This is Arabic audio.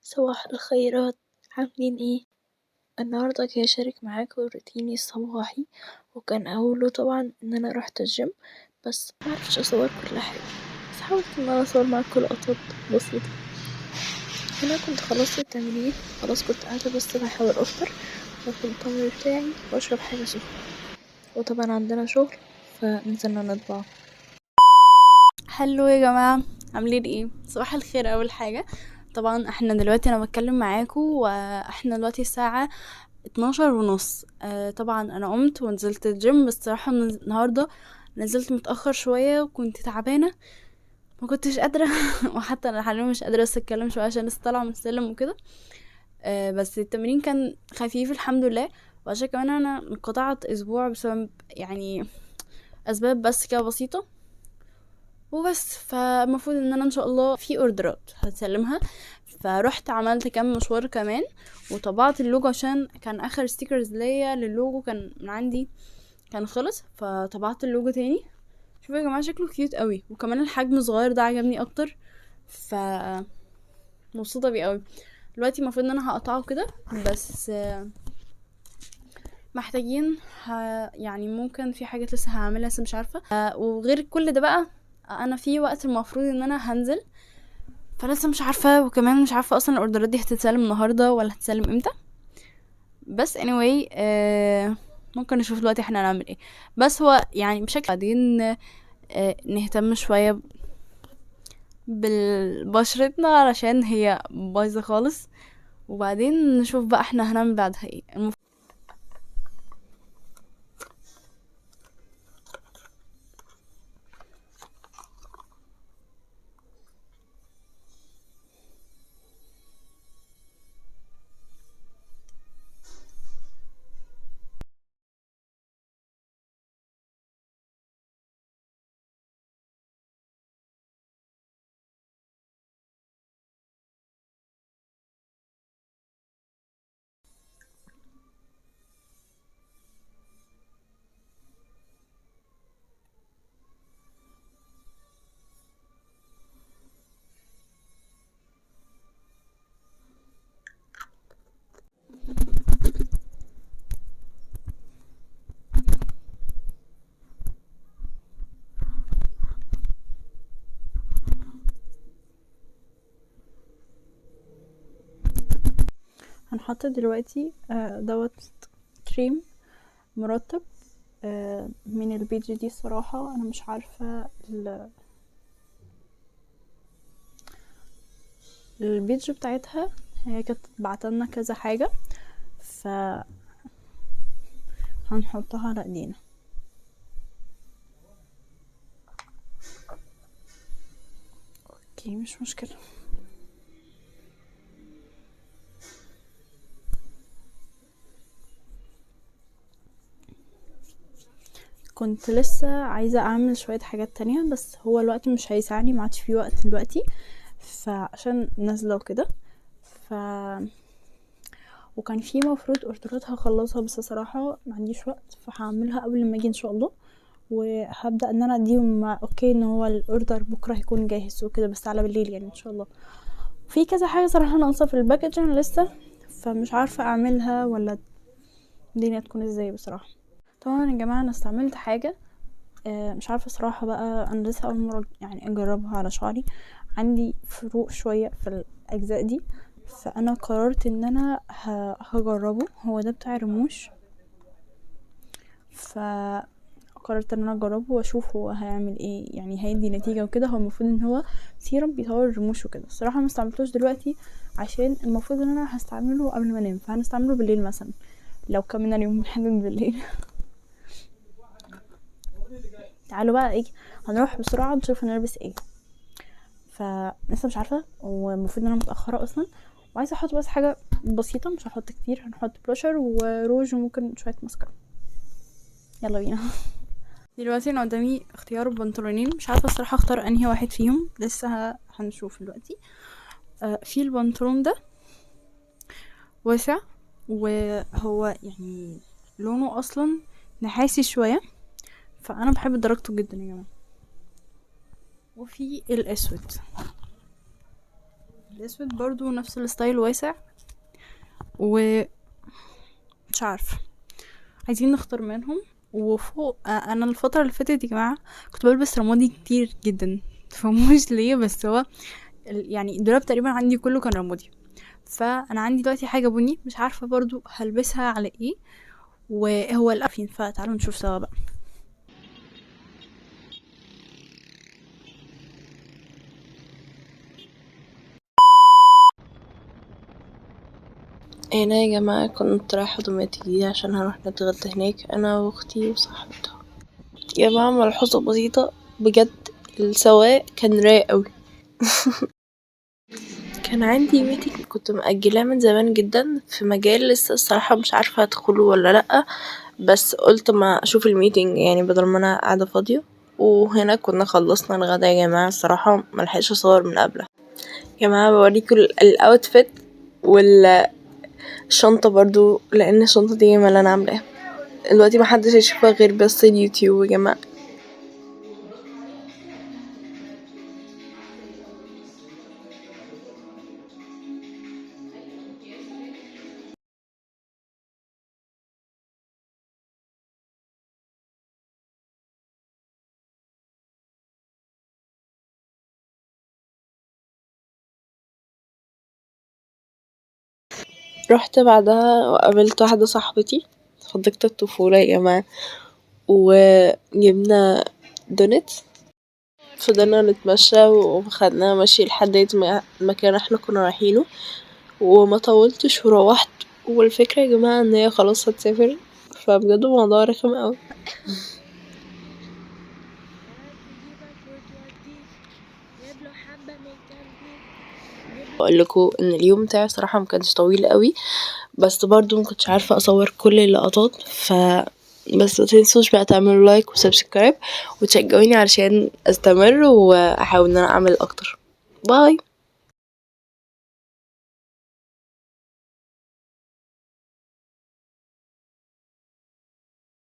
صباح الخيرات، عاملين ايه؟ النهاردة جاي اشارك معاكم روتيني الصباحي، وكان اوله طبعا ان انا رحت الجيم، بس معرفتش اصور كل حاجة، بس حاولت ان انا اصور معاكم لقطات بسيطة. هنا كنت خلصت التمرين، خلاص كنت قاعدة بس بحاول افطر واخد التمر بتاعي واشرب حاجة سخنة، وطبعا عندنا شغل فنزلنا نطبع. هلو يا جماعة، عاملين ايه؟ صباح الخير. اول حاجة طبعا احنا دلوقتي انا بتكلم معاكم واحنا دلوقتي الساعة 12:30. طبعا انا قمت ونزلت الجيم، بس صراحة النهاردة نزلت متأخر شوية وكنت تعبانة، ما كنتش قادرة وحتى انا حاليا مش قادرة بس اتكلم شوية عشان لسه طالعة من السلم وكده. بس التمرين كان خفيف الحمد لله، وعشان كمان انا انقطعت اسبوع بسبب يعني اسباب بس كده بسيطة وبس. فالمفروض ان انا ان شاء الله في اوردرات هتسلمها، فرحت عملت كام مشوار كمان وطبعت اللوجو عشان كان اخر ستيكرز ليا للوجو كان من عندي كان خلص، فطبعت اللوجو تاني. شوفوا يا جماعه شكله كيوت قوي، وكمان الحجم صغير ده عجبني اكتر، ف مبسوطه بيه قوي. دلوقتي المفروض ان انا هقطعه كده، بس محتاجين يعني ممكن في حاجات لسه هعملها بس مش عارفه. وغير كل ده بقى انا في وقت المفروض ان انا هنزل، فلسه مش عارفه، وكمان مش عارفه اصلا الاوردرات دي هتتسلم النهارده ولا هتتسلم امتى. بس anyway ممكن نشوف دلوقتي احنا هنعمل ايه. بس هو يعني بشكل بعدين نهتم شويه ببشرتنا علشان هي بايظه خالص، وبعدين نشوف بقى احنا هنعمل بعدها ايه. هنحط دلوقتي دوت كريم مرطب من البيج دي. الصراحة انا مش عارفة البيج بتاعتها، هي كانت بعتلنا كذا حاجة، ف هنحطها على ايدينا. اوكي مش مشكلة. كنت لسه عايزة اعمل شوية حاجات تانية، بس هو الوقت مش هيسعني، ما عادش فيه وقت دلوقتي، فعشان نازلة وكده وكان في مفروض اوردرات هخلصها، بس صراحة ما عنديش وقت، فهعملها قبل ما اجي ان شاء الله، وهبدأ ان انا اديهم اوكي ان هو الاوردر بكرة هيكون جاهز وكده، بس على بالليل يعني ان شاء الله. في كذا حاجة صراحة ناقصة في الباكجينج لسه، فمش عارفة اعملها ولا الدنيا تكون ازاي بصراحة. طبعا يا جماعة انا استعملت حاجة مش عارفة صراحة بقى، انا لسه اول مرة يعني اجربها على شعري، عندي فروق شوية في الاجزاء دي، فانا قررت ان انا هجربه. هو ده بتاع رموش، فقررت ان انا اجربه واشوف هو هيعمل ايه، يعني هيدي نتيجة وكده. هو المفروض ان هو سيرم بيطور الرموش وكده. الصراحة ما استعملتوش دلوقتي عشان المفروض ان انا هستعمله قبل ما انام، فهنستعمله بالليل مثلا لو كملنا اليوم لحد بالليل. تعالوا بقى ايه، هنروح بسرعة نشوف هنلبس ايه، فلسه مش عارفة، والمفروض ان انا متأخرة اصلا، وعايزة احط بس حاجة بسيطة، مش هحط كتير، هنحط بلاشر وروج وممكن شوية ماسكارا. يلا بينا. دلوقتي انا قدامي اختيار بنطلونين، مش عارفة الصراحة اختار انهي واحد فيهم، لسه هنشوف دلوقتي. في البنطلون ده واسع، وهو يعني لونه اصلا نحاسي شوية، فانا بحب درجته جدا يا جماعة. وفي الاسود الاسود برضو نفس الستايل واسع، و مش عارفه عايزين نختار منهم. وفوق انا الفتره اللي فاتت يا جماعه كنت بلبس رمادي كتير جدا، متفهموش ليه، بس هو يعني الدولاب تقريبا عندي كله كان رمادي. فانا عندي دلوقتي حاجه بني، مش عارفه برضو هلبسها على ايه، وهو الافين، فتعالوا نشوف سوا بقى. هنا يا جماعة كنت رايحة دمياط الجديدة عشان هنروح نتغدى هناك انا واختي وصاحبتها. يا جماعة ملحوظة بسيطة بجد، السواق كان رايق اوي. كان عندي ميتنج كنت مأجلاه من زمان جدا في مجال لسه الصراحة مش عارفة هدخله ولا لأ، بس قلت ما اشوف الميتنج يعني بدل ما انا قاعدة فاضية. وهنا كنا خلصنا الغدا يا جماعة، الصراحة ملحقش اصور من قبلها. يا جماعة بوريكم الاوتفيت والشنطة برضو، لان الشنطة دي ياما اللي انا عاملاها دلوقتي محدش هيشوفها غير بس اليوتيوب يا جماعة. رحت بعدها وقابلت واحدة صاحبتي صديقة الطفولة يا جماعة، وجبنا دونت، فضلنا نتمشى وخدنا مشي لحد المكان احنا كنا رايحينه، وما طولتش وروحت. والفكرة يا جماعة ان هي خلاص هتسافر، فبجد الموضوع رخم اوي. بقولكوا ان اليوم بتاعي صراحة مكانش طويل اوي، بس برضو مكنتش عارفة اصور كل اللقطات. بس متنسوش بقى تعملوا لايك وسبسكرايب وتشجعوني علشان استمر واحاول ان انا اعمل اكتر. باي.